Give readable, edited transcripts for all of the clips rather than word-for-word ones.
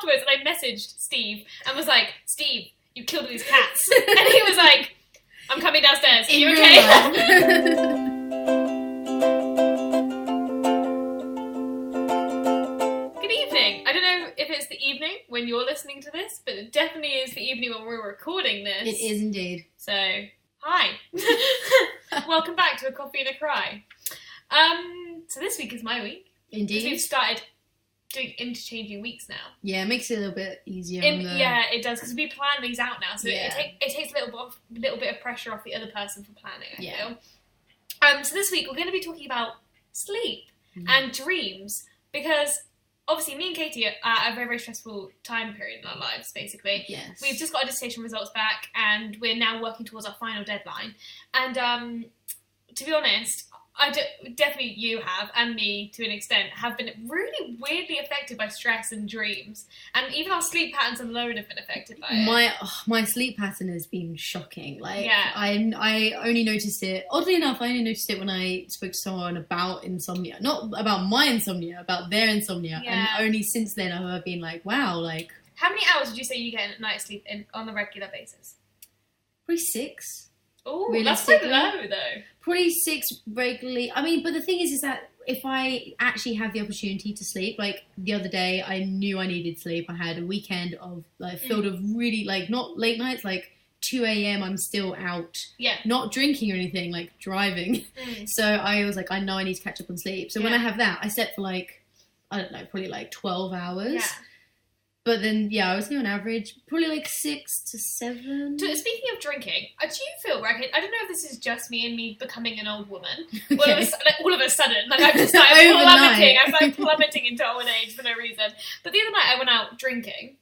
afterwards, and I messaged Steve and was like, Steve, you killed these cats. And he was like, I'm coming downstairs. Are you okay? I don't know if it's the evening when you're listening to this, but it definitely is the evening when we're recording this. It is indeed. So, hi. Welcome back to A Coffee and a Cry. So this week is my week. Indeed. We've started doing interchanging weeks now. Yeah, it makes it a little bit easier. Yeah, it does, because we plan these out now, so it takes a little bit of pressure off the other person for planning, I feel. So this week we're going to be talking about sleep and dreams, because obviously, me and Katie are at a very, very stressful time period in our lives, basically. Yes. We've just got our dissertation results back, and we're now working towards our final deadline. And to be honest, definitely you have, and me to an extent, have been really weirdly affected by stress and dreams. And even our sleep patterns alone have been affected by it. My sleep pattern has been shocking. Like, yeah. I only noticed it, oddly enough, I only noticed it when I spoke to someone about insomnia. Not about my insomnia, about their insomnia. Yeah. And only since then have I been like, wow, like... How many hours would you say you get at night sleep on a regular basis? Probably 6. Oh, that's quite low, though. Probably 6 regularly. I mean, but the thing is that if I actually have the opportunity to sleep, like the other day, I knew I needed sleep. I had a weekend of like filled of really like not late nights, like 2 a.m. I'm still out, not drinking or anything, like driving. So I was like, I know I need to catch up on sleep. So when I have that, I slept for like, I don't know, probably like 12 hours. Yeah. But then, I was on average, probably like 6 to 7. Speaking of drinking, do you feel, right, I don't know if this is just me and me becoming an old woman, all of a sudden, like I've just started plummeting, I'm like plummeting into old age for no reason. But the other night I went out drinking,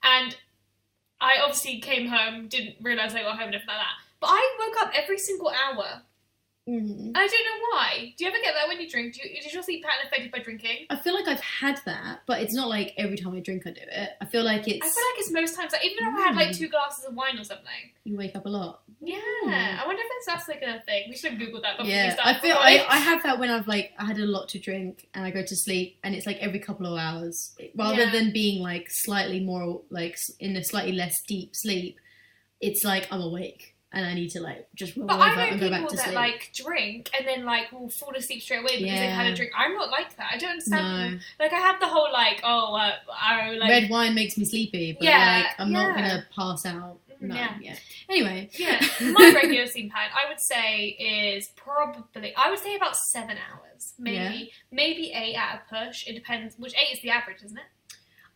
and I obviously came home, didn't realise I got home and everything like that, but I woke up every single hour. Mm-hmm. I don't know why. Do you ever get that when you drink? Is your sleep pattern affected by drinking? I feel like I've had that, but it's not like every time I drink I do it. I feel like it's most times. Like, even if I had like 2 glasses of wine or something. You wake up a lot. Yeah. I wonder if that's like a thing. We should have Googled that before we start. I have that when I had a lot to drink and I go to sleep, and it's like every couple of hours. Rather than being like slightly more like in a slightly less deep sleep, it's like I'm awake. And I need to like just roll over and go back to sleep. But I know people that like drink and then like will fall asleep straight away because they've had a drink. I'm not like that. I don't understand. No. Like I have the whole like red wine makes me sleepy, but like I'm not gonna pass out. No, Anyway, my regular sleep pattern I would say is probably about 7 hours, maybe 8 at a push. It depends. Which 8 is the average, isn't it?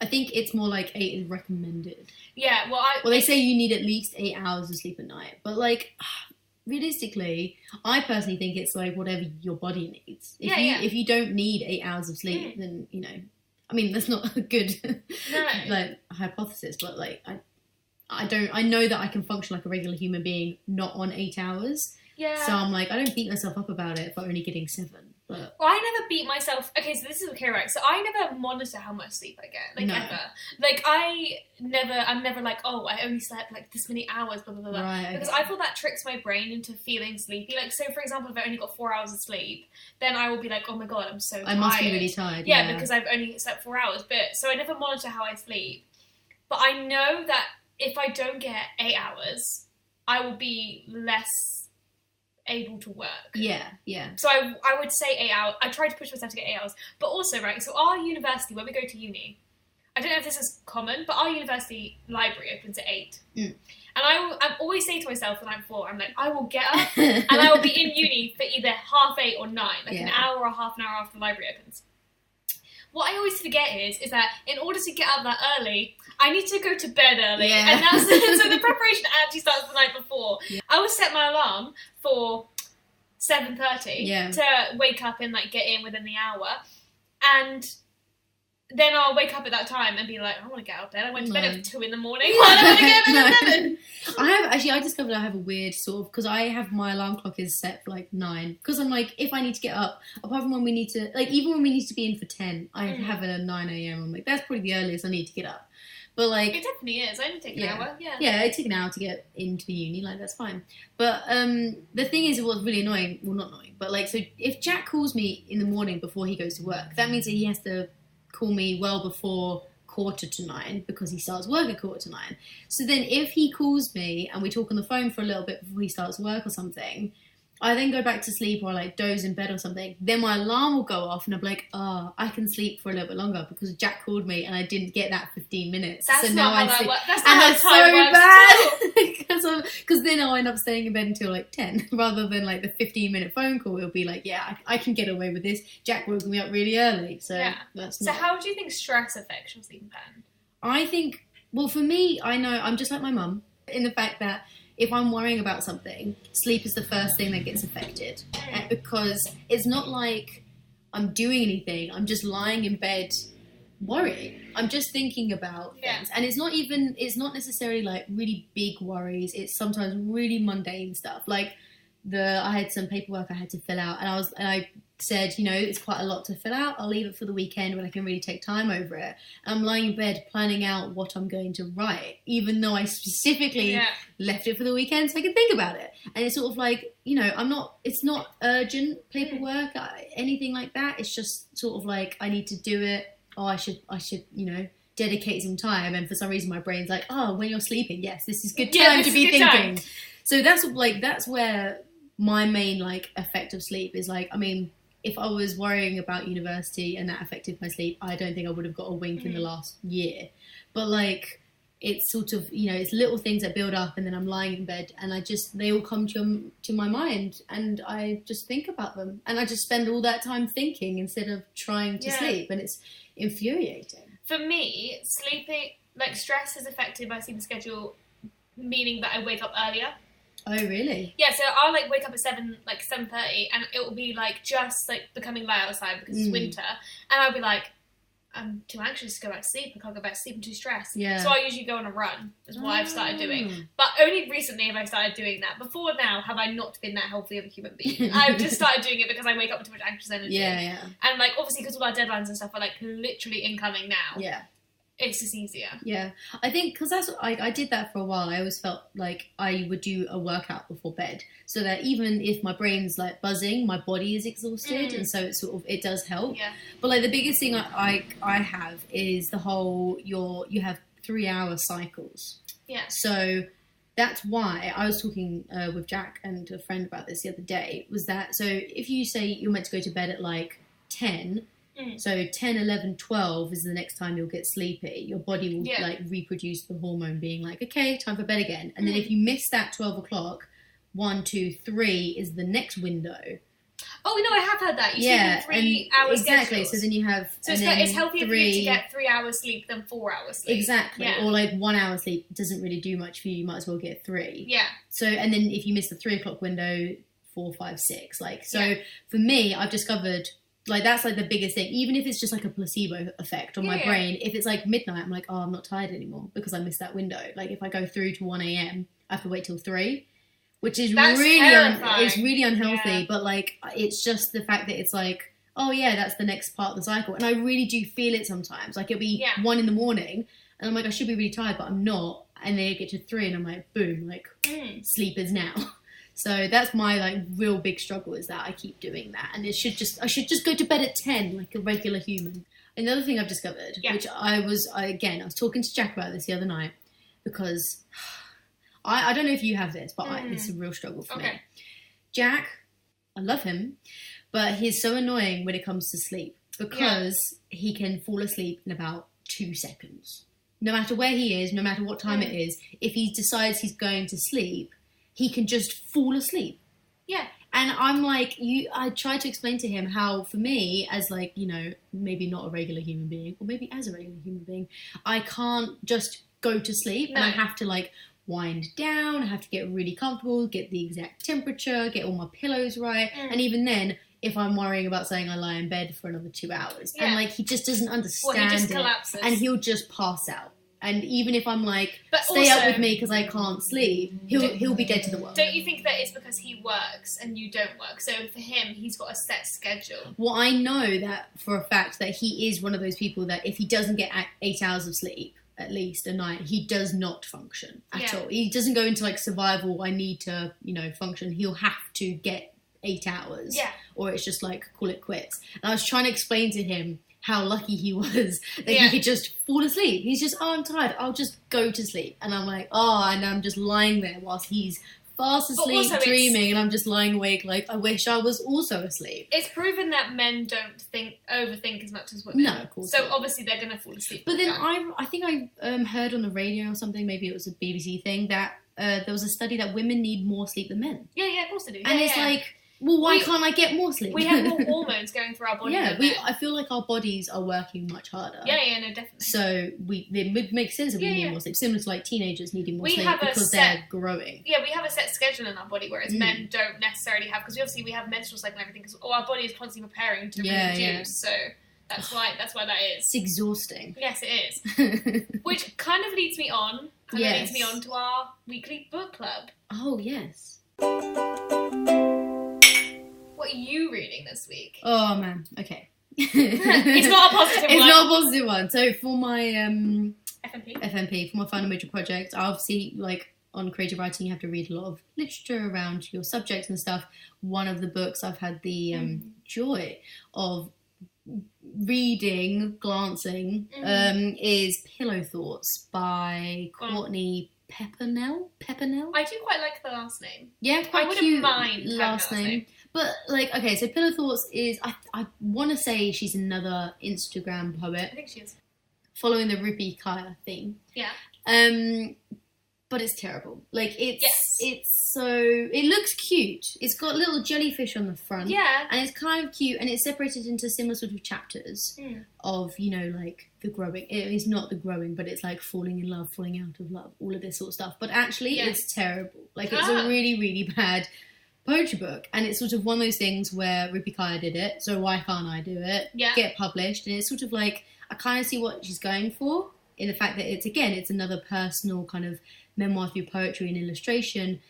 I think it's more like 8 is recommended. Yeah, well, they say you need at least 8 hours of sleep a night. But, like, realistically, I personally think it's, like, whatever your body needs. If you don't need 8 hours of sleep, then, you know... I mean, that's not a good, like, hypothesis, but, like, I know that I can function like a regular human being not on 8 hours. Yeah. So I'm like, I don't beat myself up about it for only getting 7. But... Well, I never beat myself... Okay, so this is okay, right? So I never monitor how much sleep I get, like, ever. Like, I'm never like, oh, I only slept, like, this many hours, blah, blah, blah, blah. Right, because I feel that tricks my brain into feeling sleepy. Like, so, for example, if I only got 4 hours of sleep, then I will be like, oh my god, I'm so tired. I must be really tired, Yeah, because I've only slept 4 hours. But so I never monitor how I sleep. But I know that if I don't get 8 hours, I will be less... able to work. Yeah. So I would say 8 hours. I try to push myself to get 8 hours. But also, right, so our university, when we go to uni, I don't know if this is common, but our university library opens at 8. And I'm always saying to myself when I'm 4, I'm like, I will get up and I will be in uni for either 8:30 or 9, like an hour or half an hour after the library opens. What I always forget is that in order to get up that early, I need to go to bed early. Yeah. And that's so the preparation actually starts the night before. Yeah. I will set my alarm for 7:30 to wake up and like get in within the hour. And then I'll wake up at that time and be like, I want to get out of bed. I went to bed at 2 in the morning. Why don't I want to get up at 7? I discovered I have a weird sort of, because I have my alarm clock is set for like 9. Because I'm like, if I need to get up, apart from when we need to, like even when we need to be in for 10, I have it at 9 a.m. I'm like, that's probably the earliest I need to get up. But like... It definitely is. I only take an hour, Yeah, it took an hour to get into the uni, like that's fine. But the thing is, it was really annoying, well not annoying, but like, so if Jack calls me in the morning before he goes to work, that means that he has to call me well before 9:15 because he starts work at 9:15. So then if he calls me and we talk on the phone for a little bit before he starts work or something, I then go back to sleep or like doze in bed or something. Then my alarm will go off and I'm like, I can sleep for a little bit longer because Jack called me and I didn't get that 15 minutes. That's so not now how I that sleep. works. That's And not how that's so bad because then I'll end up staying in bed until like 10 rather than like the 15-minute phone call. It'll be like, yeah, I can get away with this. Jack woke me up really early, so that's not. So how do you think stress affects your sleeping pattern? I think, well, for me, I know I'm just like my mum in the fact that if I'm worrying about something, sleep is the first thing that gets affected. Because it's not like I'm doing anything. I'm just lying in bed worrying. I'm just thinking about things. And it's not necessarily like really big worries. It's sometimes really mundane stuff. Like I had some paperwork I had to fill out and I said, it's quite a lot to fill out. I'll leave it for the weekend when I can really take time over it. And I'm lying in bed planning out what I'm going to write, even though I specifically left it for the weekend so I can think about it. And it's sort of like, it's not urgent paperwork, anything like that. It's just sort of like, I need to do it. I should, dedicate some time. And for some reason my brain's like, when you're sleeping, yes, this is good time to be thinking. Time. So that's where my main like effect of sleep is like, if I was worrying about university and that affected my sleep, I don't think I would have got a wink in the last year. But like, it's sort of, it's little things that build up and then I'm lying in bed and they all come to my mind and I just think about them. And I just spend all that time thinking instead of trying to sleep, and it's infuriating. For me, sleeping, like stress is affected by sleeping schedule, meaning that I wake up earlier. Oh, really? Yeah, so I'll like wake up at 7:30 and it will be like just like becoming light outside because it's winter, and I'll be like, I'm too anxious to go back to sleep. I can't go back to sleep. I'm too stressed. Yeah. So I usually go on a run. Is what I've started doing. But only recently have I started doing that. Before now, have I not been that healthy of a human being? I've just started doing it because I wake up with too much anxious energy. Yeah. And like obviously because all our deadlines and stuff are like literally incoming now. Yeah. It's just easier. Yeah, I think because I did that for a while. I always felt like I would do a workout before bed, so that even if my brain's like buzzing, my body is exhausted, and so it does help. Yeah. But like the biggest thing I have is the whole you have 3-hour cycles. Yeah. So that's why I was talking with Jack and a friend about this the other day. Was that so? If you say you're meant to go to bed at like 10. So 10, 11, 12 is the next time you'll get sleepy. Your body will like reproduce the hormone being like, okay, time for bed again. And then if you miss that 12 o'clock, 1, 2, 3 is the next window. Oh, no, I have heard that. You sleep in 3 hours exactly. schedules. So then you have... So it's healthier for you to get 3 hours sleep than 4 hours sleep. Exactly. Yeah. Or like 1 hour sleep doesn't really do much for you. You might as well get 3. Yeah. So, and then if you miss the 3 o'clock window, 4, 5, 6. Like, so for me, I've discovered... Like, that's, like, the biggest thing. Even if it's just, like, a placebo effect on my brain. If it's, like, midnight, I'm like, I'm not tired anymore because I missed that window. Like, if I go through to 1 a.m., I have to wait till 3, which is it's really unhealthy. Yeah. But, like, it's just the fact that it's, like, oh, yeah, that's the next part of the cycle. And I really do feel it sometimes. Like, it'll be 1 in the morning, and I'm like, I should be really tired, but I'm not. And then I get to 3, and I'm like, boom, like, sleep is now. So that's my like real big struggle is that I keep doing that, and I should just go to bed at 10 like a regular human. Another thing I've discovered, which I was talking to Jack about this the other night because I don't know if you have this, but it's a real struggle for me. Jack, I love him, but he's so annoying when it comes to sleep because he can fall asleep in about 2 seconds. No matter where he is, no matter what time it is, if he decides he's going to sleep, he can just fall asleep. Yeah. And I'm like, I try to explain to him how, for me, as like, maybe not a regular human being, or maybe as a regular human being, I can't just go to sleep. No. And I have to like wind down. I have to get really comfortable, get the exact temperature, get all my pillows right. And even then, if I'm worrying about saying I lie in bed for another 2 hours. And like, he just doesn't understand he just collapses. And he'll just pass out. And even if I'm like, stay up with me because I can't sleep, he'll be dead to the world. Don't you think that it's because he works and you don't work? So for him, he's got a set schedule. Well, I know that for a fact that he is one of those people that if he doesn't get 8 hours of sleep, at least a night, he does not function at all. He doesn't go into like survival, I need to, function. He'll have to get 8 hours. Yeah. Or it's just like, call it quits. And I was trying to explain to him how lucky he was that he could just fall asleep. He's just, I'm tired, I'll just go to sleep. And I'm like, and I'm just lying there whilst he's fast asleep, dreaming, and I'm just lying awake like, I wish I was also asleep. It's proven that men don't overthink as much as women. No, of course So not. Obviously they're going to fall asleep. But then I think I heard on the radio or something, maybe it was a BBC thing, that there was a study that women need more sleep than men. Yeah, of course they do. And it's like, well, why can't I get more sleep? We have more hormones going through our body. I feel like our bodies are working much harder. Yeah, no, definitely. So it makes sense that we need more sleep. Similar to like teenagers needing more sleep because they're growing. Yeah, we have a set schedule in our body, whereas men don't necessarily have, because obviously we have menstrual cycle and everything, because our body is constantly preparing to reproduce. So that's why that is. It's exhausting. Yes, it is. Which kind of leads me on. Leads me on to our weekly book club. Oh yes. What are you reading this week? Oh man, okay. It's not a positive one. It's not a positive one. So for my FMP, for my final major project, obviously, like on creative writing, you have to read a lot of literature around your subjects and stuff. One of the books I've had the joy of glancing, is Pillow Thoughts by Courtney Pepernell. I do quite like the last name. Yeah, quite I wouldn't cute mind last name. But, like, okay, so Pillow Thoughts is... I want to say she's another Instagram poet. I think she is. Following the Rupi Kaya theme. Yeah. But it's terrible. Like, it's so... It looks cute. It's got little jellyfish on the front. Yeah. And it's kind of cute. And it's separated into similar sort of chapters of, you know, like, the growing. It is not the growing, but it's, like, falling in love, falling out of love, all of this sort of stuff. But actually, it's terrible. Like, it's a really, really bad... poetry book, and it's sort of one of those things where Rupi Kaya did it, so why can't I do it? Get published, and it's sort of like, I kind of see what she's going for in the fact that it's another personal kind of memoir through poetry and illustration,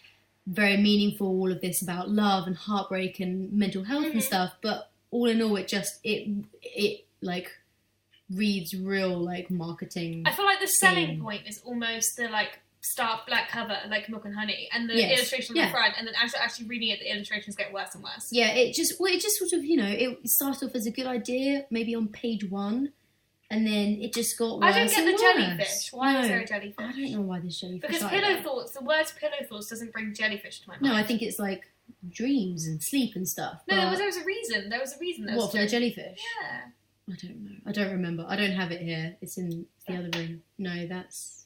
very meaningful, all of this about love and heartbreak and mental health and stuff, but all in all, it like reads real like marketing. I feel like the selling point is almost the like stark black cover, like Milk and Honey, and the illustration on the front, and then actually reading it, the illustrations get worse and worse. Yeah, it just sort of, you know, it started off as a good idea, maybe on page 1, and then it just got worse. I don't get the jellyfish. Why is there a jellyfish? I don't know why there's jellyfish. Because the word pillow thoughts doesn't bring jellyfish to my mind. No, I think it's like dreams and sleep and stuff. No, there was a reason. There was a reason. What, for the jellyfish? Yeah. I don't know. I don't remember. I don't have it here. It's in the other room. No, that's...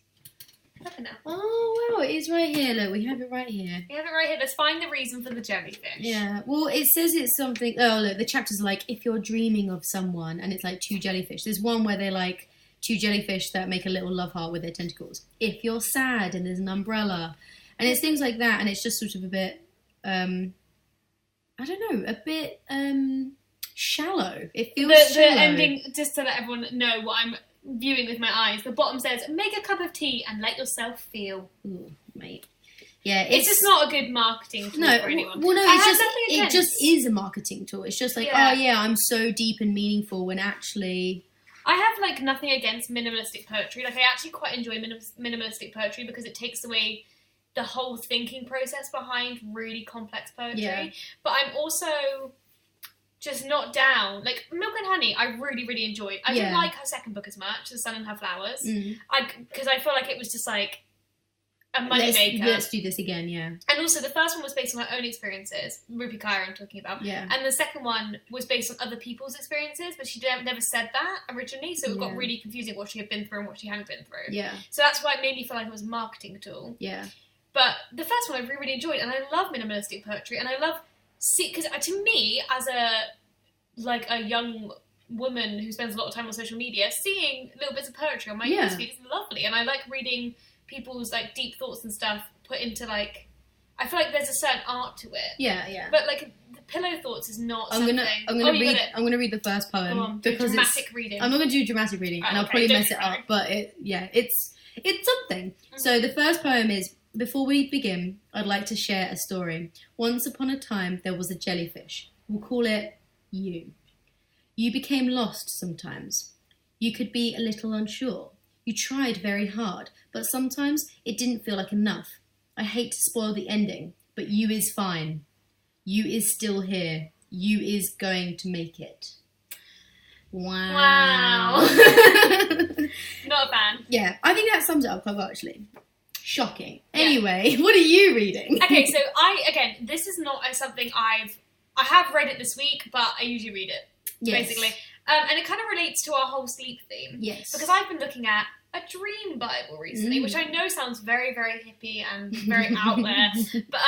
Oh, wow, it is right here. Look, we have it right here. We have it right here. Let's find the reason for the jellyfish. Yeah, well, it says it's something... Oh, look, the chapter's like, if you're dreaming of someone, and it's like 2 jellyfish. There's one where they're like 2 jellyfish that make a little love heart with their tentacles. If you're sad, and there's an umbrella. And it's things like that, and it's just sort of a bit... I don't know, a bit shallow. It feels shallow. The ending, just to let everyone know what I'm... viewing with my eyes, the bottom says, make a cup of tea and let yourself feel. Ooh, mate. Yeah, it's just not a good marketing tool for anyone. Well, no, it just is a marketing tool. It's just like, I'm so deep and meaningful, when actually... I have, like, nothing against minimalistic poetry. Like, I actually quite enjoy minimalistic poetry because it takes away the whole thinking process behind really complex poetry. Yeah. But I'm also... just not down. Like, Milk and Honey, I really, really enjoyed. I didn't like her second book as much, The Sun and Her Flowers. Because I feel like it was just like a moneymaker. Let's do this again, yeah. And also, the first one was based on her own experiences, Rupi Kaya I'm talking about. Yeah. And the second one was based on other people's experiences, but she never said that originally, so it got really confusing what she had been through and what she hadn't been through. Yeah. So that's why it made me feel like it was a marketing tool. Yeah. But the first one I really, really enjoyed, and I love minimalistic poetry, and I love... because to me, as a young woman who spends a lot of time on social media, seeing little bits of poetry on my newsfeed is lovely, and I like reading people's like deep thoughts and stuff put into like... I feel like there's a certain art to it. Yeah, yeah. But like the Pillow Thoughts is not something... I'm gonna read the first poem. Go on, because dramatic reading. I'm not gonna do dramatic reading, and I'll probably mess it up, but it's something. Mm-hmm. So the first poem is: before we begin, I'd like to share a story. Once upon a time, there was a jellyfish. We'll call it you. You became lost sometimes. You could be a little unsure. You tried very hard, but sometimes it didn't feel like enough. I hate to spoil the ending, but you is fine. You is still here. You is going to make it. Wow. Not a fan. Yeah, I think that sums it up quite well, actually. Shocking. Anyway, what are you reading? Okay, so this is not something I have read it this week, but I usually read it, basically. And it kind of relates to our whole sleep theme. Yes. Because I've been looking at a dream Bible recently, which I know sounds very, very hippie and very out there. But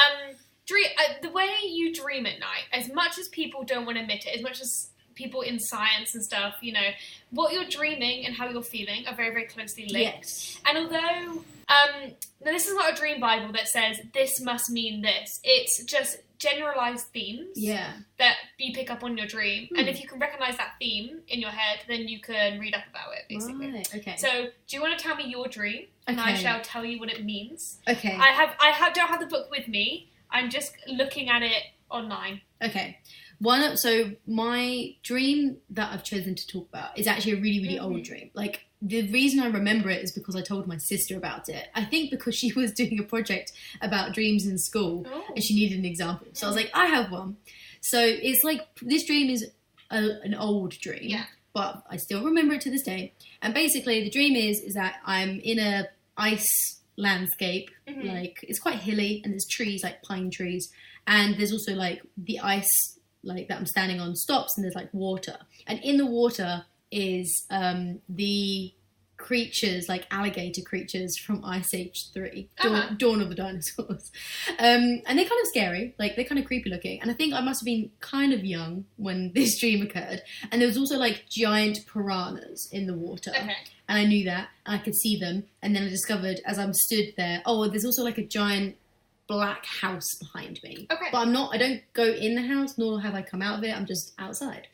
the way you dream at night, as much as people don't want to admit it, as much as people in science and stuff, you know, what you're dreaming and how you're feeling are very, very closely linked. Yes. And although, now this is not a dream Bible that says this must mean this. It's just generalized themes that you pick up on your dream. And if you can recognize that theme in your head, then you can read up about it, basically. Right, okay. So, do you want to tell me your dream? And I shall tell you what it means. Okay. I don't have the book with me. I'm just looking at it online. Okay. So my dream that I've chosen to talk about is actually a really, really old dream. Like, the reason I remember it is because I told my sister about it. I think because she was doing a project about dreams in school and she needed an example. So I was like, I have one. So it's like, this dream is an old dream, but I still remember it to this day. And basically the dream is that I'm in a ice landscape, like it's quite hilly and there's trees, like pine trees. And there's also like the ice like that I'm standing on stops and there's like water. And in the water is the creatures, like alligator creatures from Ice Age 3, Dawn of the Dinosaurs. And they're kind of scary, like they're kind of creepy looking. And I think I must have been kind of young when this dream occurred. And there was also like giant piranhas in the water. And I knew that, and I could see them. And then I discovered as I'm stood there, there's also like a giant black house behind me. But I don't go in the house, nor have I come out of it, I'm just outside.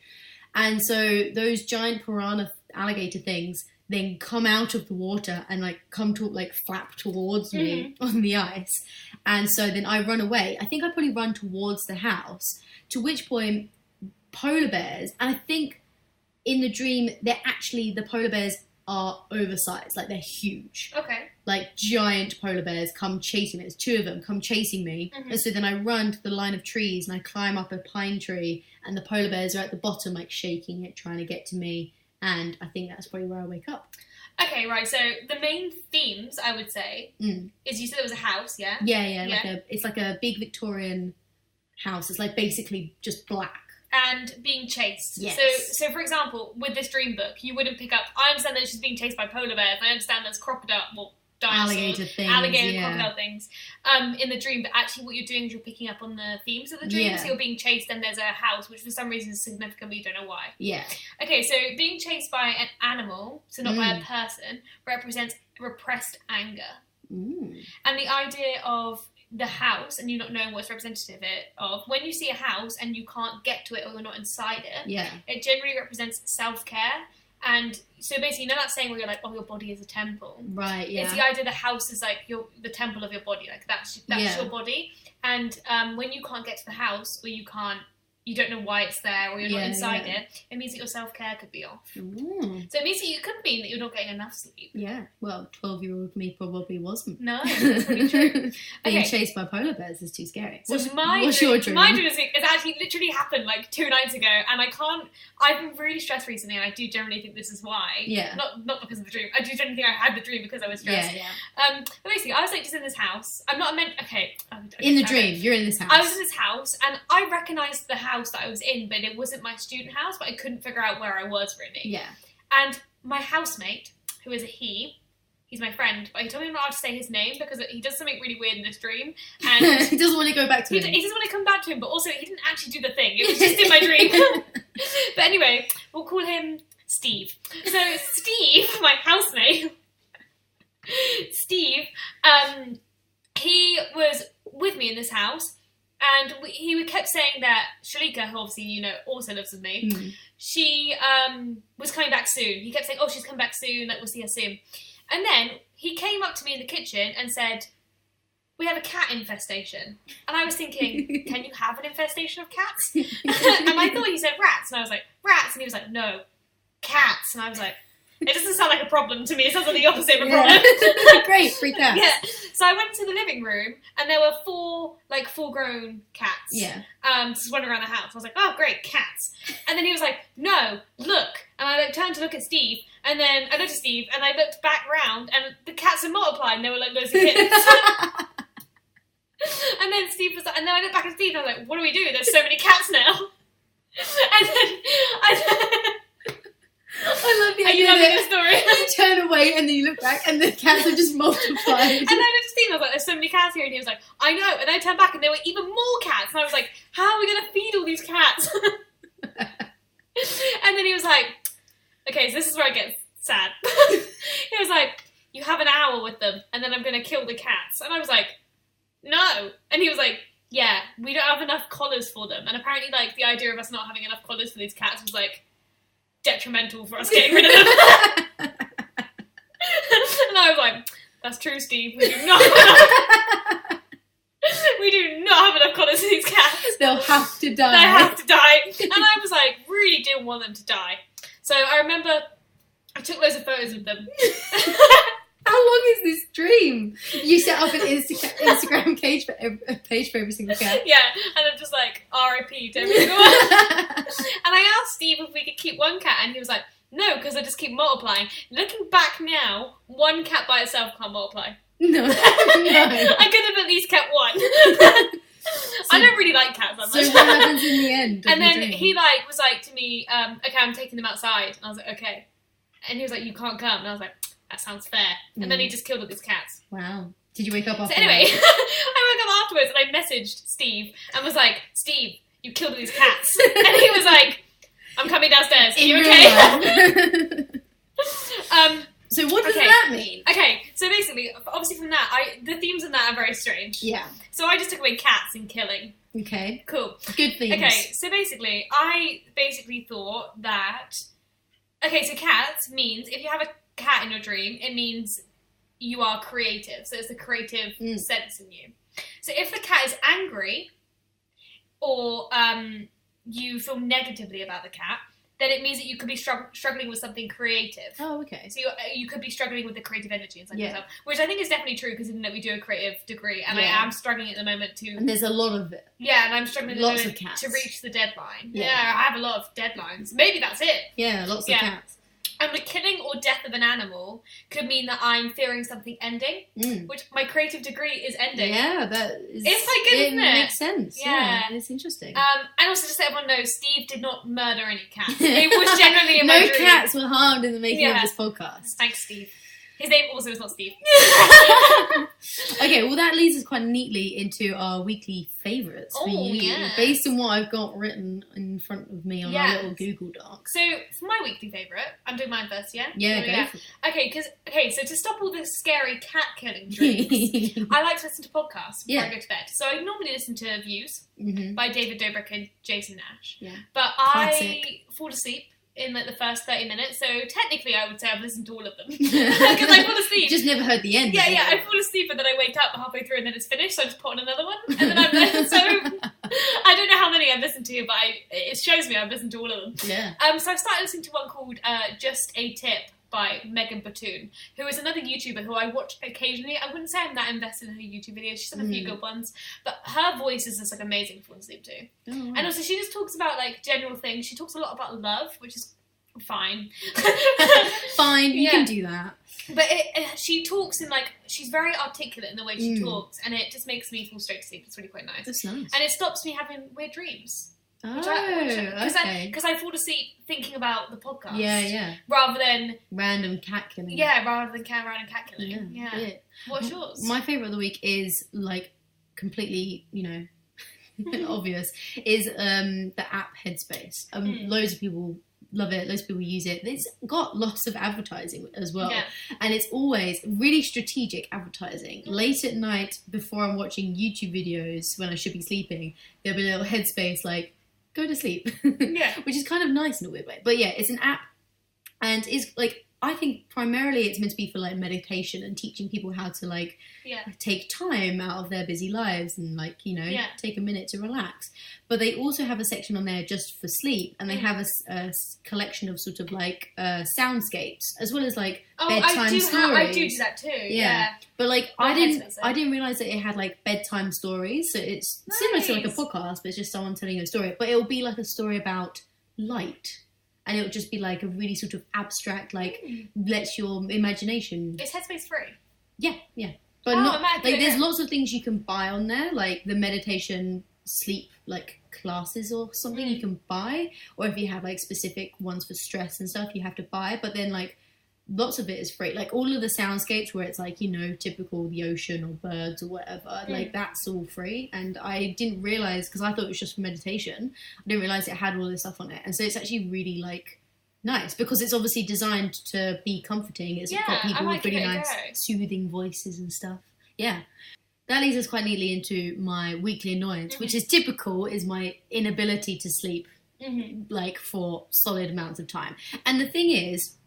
And so those giant piranha alligator things then come out of the water and like come to like flap towards me on the ice. And so then I run away. I think I probably run towards the house, to which point polar bears, and I think in the dream the polar bears are oversized, like they're huge. Like giant polar bears come chasing me. There's two of them come chasing me. And so then I run to the line of trees and I climb up a pine tree and the polar bears are at the bottom like shaking it, trying to get to me. And I think that's probably where I wake up. Okay, right. So the main themes, I would say, is you said there was a house, yeah? Yeah. It's like a big Victorian house. It's like basically just black. And being chased. Yes. So for example, with this dream book, you wouldn't pick up, I understand that she's being chased by polar bears. I understand there's alligator crocodile things in the dream, but actually what you're doing is you're picking up on the themes of the dream. So you're being chased and there's a house, which for some reason is significant, but you don't know why. Okay, so being chased by an animal, so not by a person, represents repressed anger. And the idea of the house and you not knowing what's representative of, when you see a house and you can't get to it or you're not inside it, it generally represents self-care. And so basically, you know that saying where you're like, your body is a temple? Right, yeah. It's the idea the house is like the temple of your body. Like, that's your body. And when you can't get to the house, or you don't know why it's there, or you're not inside it means that your self-care could be off. So it means that you could mean that you're not getting enough sleep. Yeah, well, 12-year-old me probably wasn't. No, that's pretty true. Being chased by polar bears is too scary. So what's your dream? My dream is it actually literally happened like 2 nights ago, and I've been really stressed recently, and I do generally think this is why. Not because of the dream. I do generally think I had the dream because I was stressed. But basically, I was like just in this house. I'm not meant. In the dream, you're in this house. I was in this house, and I recognised the house that I was in, but it wasn't my student house, but I couldn't figure out where I was really. And my housemate, who is a he's my friend, but he told me I'm not allowed to say his name because he does something really weird in this dream, and he doesn't want to go back to him. He doesn't want to come back to him, but also he didn't actually do the thing. It was just in my dream. But anyway, we'll call him Steve. So Steve, my housemate, Steve, he was with me in this house. And he kept saying that Shalika, who obviously, also lives with me, she was coming back soon. He kept saying, she's coming back soon, like, we'll see her soon. And then he came up to me in the kitchen and said, we have a cat infestation. And I was thinking, can you have an infestation of cats? And I thought he said rats. And I was like, rats? And he was like, no, cats. And I was like, it doesn't sound like a problem to me. It sounds like the opposite of a problem. Great, freak out. So I went to the living room, and there were 4 like full-grown cats. Yeah. Just running around the house. I was like, oh great, cats. And then he was like, no, look. And I like turned to look at Steve, and then I looked at Steve, and I looked back round, and the cats had multiplied, and they were like loads of kittens. And then Steve was like, and then I looked back at Steve, and I was like, what do we do? There's so many cats now. And then I love the Are you idea loving that the story? you turn away and then you look back and the cats have just multiplied. And then I looked at Steve, and I was like, there's so many cats here, and he was like, I know. And then I turned back, and there were even more cats, and I was like, how are we going to feed all these cats? And then he was like, okay, so this is where it gets sad. He was like, you have an hour with them, and then I'm going to kill the cats. And I was like, no. And he was like, yeah, we don't have enough collars for them. And apparently, like, the idea of us not having enough collars for these cats was, like, detrimental for us getting rid of them. And I was like, that's true, Steve. We do not have enough collars for these cats. They'll have to die. They have to die. And I was like, really didn't want them to die. So I remember I took loads of photos with them. How long is this dream? You set up an Instagram page for every single cat. Yeah, and I'm just like, RIP to every single one. And I asked Steve if we could keep one cat, and he was like, no, because I just keep multiplying. Looking back now, one cat by itself can't multiply. No. I could have at least kept one. I don't really like cats that much. So what happens in the end? And then he like was like to me, okay, I'm taking them outside. And I was like, okay. And he was like, you can't come. And I was like, that sounds fair. And then he just killed all these cats. Wow. Did you wake up after So anyway, I woke up afterwards and I messaged Steve and was like, Steve, you killed all these cats. And he was like, I'm coming downstairs. Are you okay? So what does that mean? Okay, so basically, obviously from that, the themes in that are very strange. Yeah. So I just took away cats and killing. Okay. Cool. Good themes. Okay, so basically, I thought that... Okay, so cats means, if you have a cat in your dream, it means you are creative. So it's the creative sense in you. So if the cat is angry, or you feel negatively about the cat, then it means that you could be struggling with something creative. Oh, okay. So you could be struggling with the creative energy inside yourself, which I think is definitely true, because even though we do a creative degree, and I am struggling at the moment to... And there's a lot of it. Yeah, and I'm struggling lots of cats. to reach the deadline. Yeah. I have a lot of deadlines. Maybe that's it. Yeah, lots of cats. And the killing or death of an animal could mean that I'm fearing something ending, which my creative degree is ending. Yeah, that is... It's quite good, isn't it? It makes sense. Yeah, it's interesting. And also, just so everyone knows, Steve did not murder any cats. It was generally in my dream. No cats were harmed in the making of this podcast. Thanks, Steve. His name also is not Steve. Okay, well that leads us quite neatly into our weekly favourites for you, based on what I've got written in front of me on our little Google Doc. So, for my weekly favourite, I'm doing mine first, yeah? Yeah, go for it. Okay, so to stop all this scary cat killing dreams, I like to listen to podcasts before I go to bed. So I normally listen to Views by David Dobrik and Jason Nash. Yeah. But I fall asleep in like the first 30 minutes, so technically I would say I've listened to all of them. Because I fall asleep. Just never heard the end. Yeah, I fall asleep and then I wake up halfway through and then it's finished, so I just put on another one. And then I'm like, so I don't know how many I've listened to, but it shows me I've listened to all of them. Yeah. So I've started listening to one called Just a Tip by Megan Batoon, who is another YouTuber who I watch occasionally. I wouldn't say I'm that invested in her YouTube videos. She's done a few good ones, but her voice is just like amazing to fall asleep to. Oh, wow. And also she just talks about like general things. She talks a lot about love, which is fine. Fine, you can do that. But she talks in like, she's very articulate in the way she talks, and it just makes me fall straight to sleep. It's really quite nice. That's nice. And it stops me having weird dreams. Okay. Because I fall asleep thinking about the podcast. Yeah. Rather than... Random cat killing. Yeah, rather than random cat killing. Yeah. What's yours? My favourite of the week is, like, completely, obvious, is the app Headspace. Loads of people love it, loads of people use it. It's got lots of advertising as well. Yeah. And it's always really strategic advertising. Late at night, before I'm watching YouTube videos, when I should be sleeping, there'll be a little Headspace like, go to sleep. Yeah. Which is kind of nice in a weird way. But yeah, it's an app, and it's like I think primarily it's meant to be for like meditation and teaching people how to like take time out of their busy lives and like, you know, take a minute to relax. But they also have a section on there just for sleep, and they have a collection of sort of like soundscapes as well as like bedtime stories. I do that too. Yeah. But like I didn't realize that it had like bedtime stories. So it's similar to like a podcast, but it's just someone telling you a story. But it'll be like a story about light. And it'll just be like a really sort of abstract, like lets your imagination. Is Headspace free? Yeah. But not like there's lots of things you can buy on there, like the meditation sleep like classes or something you can buy, or if you have like specific ones for stress and stuff, you have to buy. But then like lots of it is free. Like all of the soundscapes where it's like, you know, typical the ocean or birds or whatever, like that's all free. And I didn't realise, because I thought it was just for meditation, I didn't realise it had all this stuff on it. And so it's actually really like nice, because it's obviously designed to be comforting. It's got people with really nice soothing voices and stuff. Yeah. That leads us quite neatly into my weekly annoyance, which is typical, is my inability to sleep like for solid amounts of time. And the thing is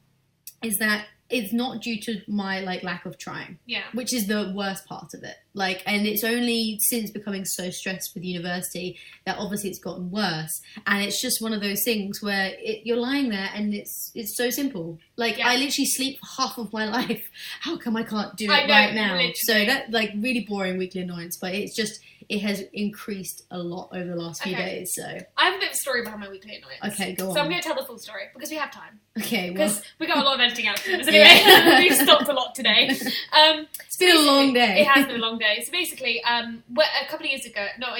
that it's not due to my like lack of trying, which is the worst part of it. Like, and it's only since becoming so stressed with university that obviously it's gotten worse. And it's just one of those things where you're lying there and it's so simple. Like I literally sleep half of my life. How come I can't do it right now? Literally. So that like really boring weekly annoyance, but it's just, it has increased a lot over the last few days. So I have a bit of a story behind my weekly annoyance. Okay, go on. So I'm going to tell the full story because we have time. Okay, because we got a lot of editing out to do this anyway. We've stopped a lot today. It's been a long day. It has been a long day. So basically, a couple of years ago, about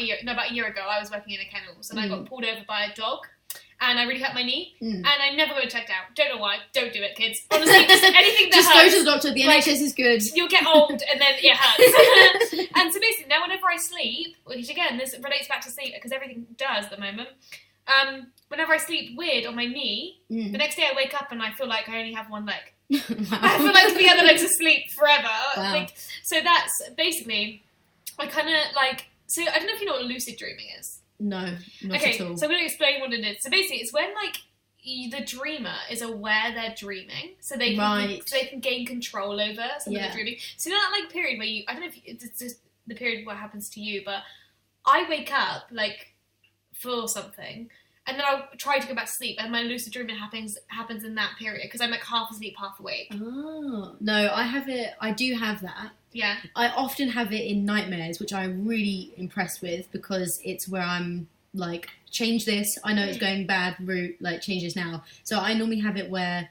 a year ago, I was working in a kennels and I got pulled over by a dog. And I really hurt my knee, and I never got it checked out. Don't know why. Don't do it, kids. Honestly, just anything that just hurts. Just go to the doctor. The NHS is good. You'll get old, and then it hurts. And so basically, now whenever I sleep, which again, this relates back to sleep, because everything does at the moment, whenever I sleep weird on my knee, the next day I wake up and I feel like I only have one leg. Wow. I feel like the other leg's asleep forever. Wow. Like, so that's basically, I kind of like, so I don't know if you know what lucid dreaming is. No, not at all. So I'm going to explain what it is. So basically, it's when like the dreamer is aware they're dreaming, so they can gain control over some of the dreaming. So you know that like period where I don't know if it's just the period what happens to you, but I wake up like for something, and then I'll try to go back to sleep, and my lucid dreaming happens in that period because I'm like half asleep, half awake. Oh no, I do have that. Yeah. I often have it in nightmares, which I'm really impressed with because it's where I'm like, change this. I know it's going bad route, like change this now. So I normally have it where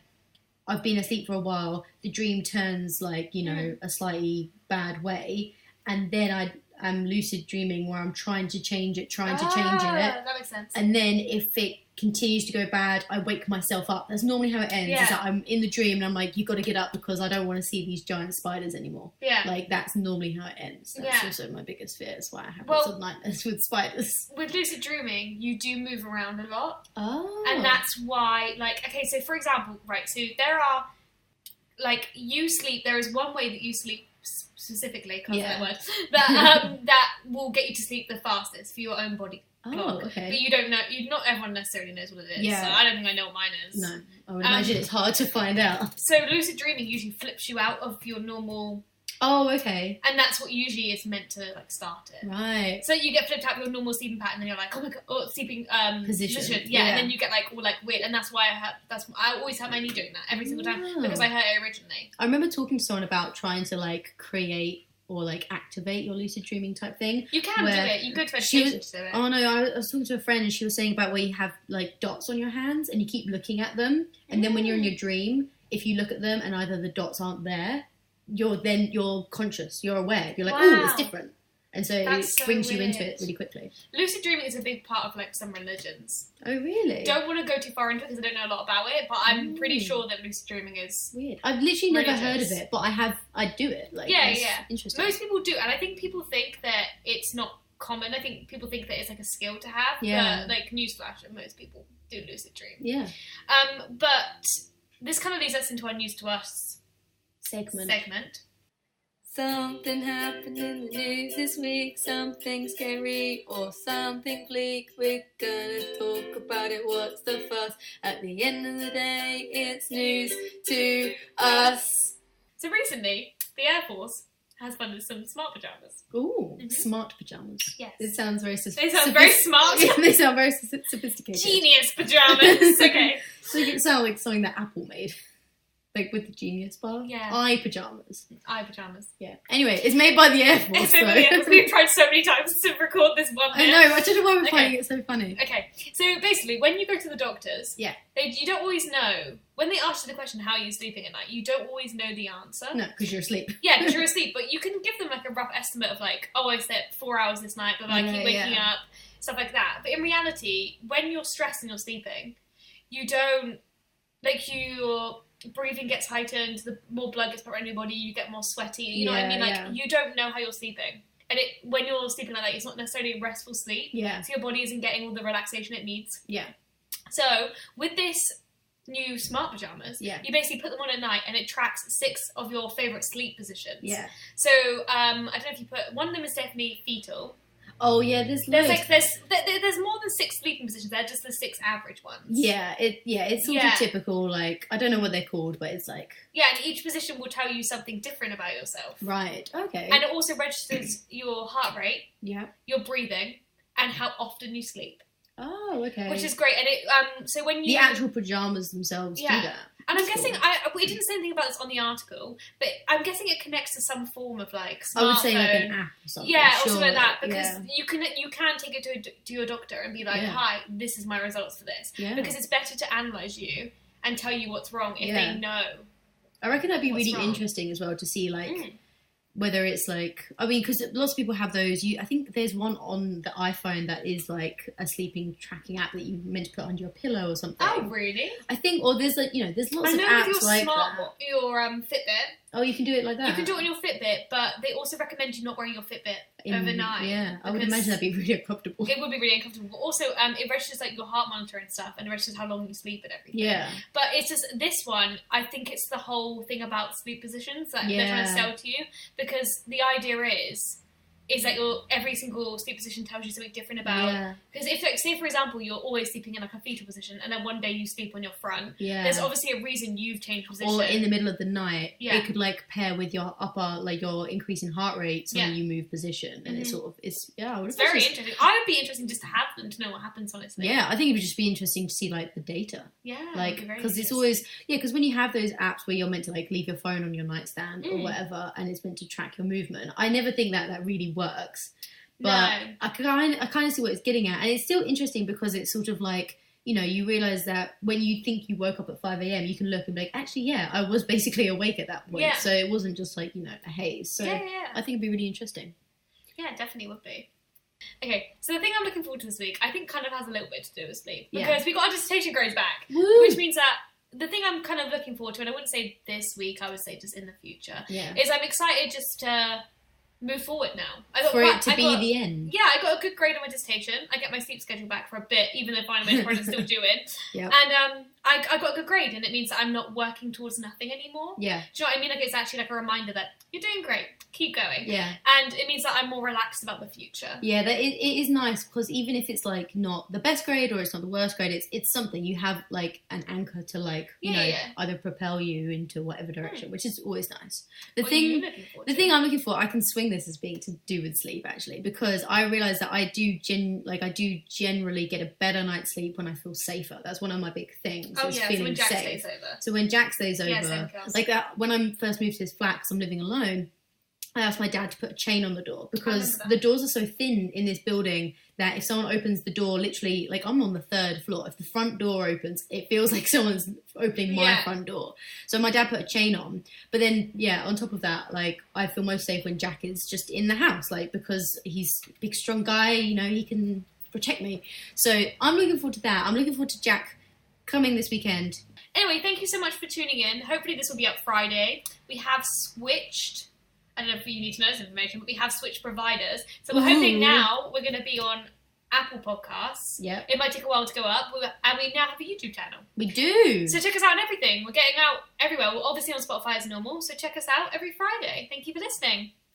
I've been asleep for a while, the dream turns like, you know, a slightly bad way, and then I'm lucid dreaming where I'm trying to change it. That makes sense. And then if it continues to go bad, I wake myself up. That's normally how it ends. Is that I'm in the dream and I'm like, you got to get up because I don't want to see these giant spiders anymore. Yeah. Like that's normally how it ends. That's also my biggest fear. That's why I have lots of nightmares with spiders. With lucid dreaming, you do move around a lot. Oh. And that's why, like, okay, so for example, right, so there are, like, you sleep, there is one way that you sleep specifically, can't say that word, that will get you to sleep the fastest for your own body clock. Okay. But you don't know, not everyone necessarily knows what it is. Yeah. So I don't think I know what mine is. No, I would imagine it's hard to find out. So lucid dreaming usually flips you out of your normal... Oh, okay. And that's what usually is meant to, like, start it. Right. So you get flipped out of your normal sleeping pattern, and then you're like, oh my god, sleeping position. Yeah, and then you get, like, all, like, weird. And that's why I always have my knee doing that every single time, because I hurt it originally. I remember talking to someone about trying to, like, create or, like, activate your lucid dreaming type thing. You can do it. You go to meditation to do it. Oh, no, I was talking to a friend, and she was saying about where you have, like, dots on your hands, and you keep looking at them, and then when you're in your dream, if you look at them and either the dots aren't there, you're conscious, you're aware, you're like, oh, it's different, and so it brings you into it really quickly. Lucid dreaming is a big part of like some religions. Oh really? Don't want to go too far into it because I don't know a lot about it, but I'm pretty sure that lucid dreaming is weird. I've literally never heard of it, but I do it. Like, yeah. Interesting. Most people do, and I think people think that it's not common. I think people think that it's like a skill to have. Yeah. But, like, newsflash, most people do lucid dream. Yeah. But this kind of leads us into our news to us segment. Something happened in the news this week, something scary or something bleak. We're gonna talk about it, what's the fuss? At the end of the day, it's news to us. So recently, the Air Force has funded some smart pyjamas. Ooh, smart pyjamas. Yes. It sounds very They sound very smart. Yeah, they sound very sophisticated. Genius pyjamas. Okay. So it sounds like something that Apple made. Like with the Genius bar? Yeah. Eye pyjamas. Eye pyjamas. Yeah. Anyway, it's made by the Air Force, We've tried so many times to record this one bit. I know, I don't know why we're finding it so funny. Okay, so basically, when you go to the doctors, yeah, you don't always know, when they ask you the question, how are you sleeping at night, you don't always know the answer. No, because you're asleep. Yeah, because you're asleep, but you can give them like a rough estimate of like, oh, I slept 4 hours this night, but I keep waking up, stuff like that. But in reality, when you're stressed and you're sleeping, you don't, like your breathing gets heightened, the more blood gets put around your body, you get more sweaty, you know what I mean? Like, you don't know how you're sleeping. And when you're sleeping like that, it's not necessarily a restful sleep. Yeah. So your body isn't getting all the relaxation it needs. Yeah. So, with this new smart pyjamas, you basically put them on at night and it tracks 6 of your favourite sleep positions. Yeah. So, I don't know if you put, one of them is definitely fetal. Oh yeah, there's more than 6 sleeping positions. They're just the 6 average ones. Yeah, it's sort of typical. Like I don't know what they're called, but it's like and each position will tell you something different about yourself. Right. Okay. And it also registers your heart rate, your breathing, and how often you sleep. Oh, okay. Which is great, and it so when you the actual pajamas themselves do that. And I'm guessing, we didn't say anything about this on the article, but I'm guessing it connects to some form of like smartphone. I would say like an app or something. Yeah, or something like that, because you can take it to your doctor and be like, hi, this is my results for this. Yeah. Because it's better to analyse you and tell you what's wrong if they know. I reckon that'd be really interesting as well to see like whether it's like, I mean, because lots of people have those. I think there's one on the iPhone that is like a sleeping tracking app that you meant to put under your pillow or something. Oh, really? I think, or there's like, there's lots of apps like that. Your Fitbit. Oh, you can do it like that? You can do it on your Fitbit, but they also recommend you not wearing your Fitbit overnight. Yeah, I would imagine that'd be really uncomfortable. It would be really uncomfortable. But also, it registers like your heart monitor and stuff, and it registers how long you sleep and everything. Yeah. But it's just, this one, I think it's the whole thing about sleep positions that they're trying to sell to you, because the idea is that every single sleep position tells you something different about. Because if, like, say for example, you're always sleeping in like a fetal position, and then one day you sleep on your front. Yeah. There's obviously a reason you've changed position. Or in the middle of the night, it could like pair with your upper, like your increase in heart rate, so then you move position, and it's it's very interesting. I would be interesting just to have them to know what happens, honestly. Yeah, I think it would just be interesting to see like the data. Yeah. Like because it's always because when you have those apps where you're meant to like leave your phone on your nightstand or whatever, and it's meant to track your movement, I never think that really works. But I kind of see what it's getting at, and it's still interesting because it's sort of like, you realise that when you think you woke up at 5 a.m, you can look and be like, actually, I was basically awake at that point. Yeah. So it wasn't just like, a haze. So I think it'd be really interesting. Yeah, it definitely would be. Okay, so the thing I'm looking forward to this week, I think kind of has a little bit to do with sleep. Because we got our dissertation grades back. Woo! Which means that the thing I'm kind of looking forward to, and I wouldn't say this week, I would say just in the future, is I'm excited just to move forward now. The end. Yeah, I got a good grade on my dissertation. I get my sleep schedule back for a bit, even though final major project's still due in. Yep. And I got a good grade, and it means that I'm not working towards nothing anymore. Yeah. Do you know what I mean? Like, it's actually like a reminder that you're doing great. Keep going. Yeah. And it means that I'm more relaxed about the future. Yeah, it is nice, because even if it's like not the best grade or it's not the worst grade, it's something. You have like an anchor to like either propel you into whatever direction, which is always nice. The thing I'm looking for, I can swing this as being to do with sleep actually, because I realise that I do generally get a better night's sleep when I feel safer. That's one of my big things. Oh yeah, so when Jack stays over. So when Jack stays over, like when I first moved to this flat, because I'm living alone, I asked my dad to put a chain on the door, because the doors are so thin in this building that if someone opens the door, literally, like I'm on the 3rd floor, if the front door opens, it feels like someone's opening my front door. So my dad put a chain on. But then, on top of that, like I feel most safe when Jack is just in the house, like because he's a big, strong guy, he can protect me. So I'm looking forward to that. I'm looking forward to Jack coming this weekend. Anyway, thank you so much for tuning in. Hopefully this will be up Friday. We have switched, I don't know if you need to know this information, but we have switched providers. So we're hoping now we're going to be on Apple Podcasts. Yep. It might take a while to go up, and we now have a YouTube channel. We do. So check us out on everything. We're getting out everywhere. We're obviously on Spotify as normal, so check us out every Friday. Thank you for listening.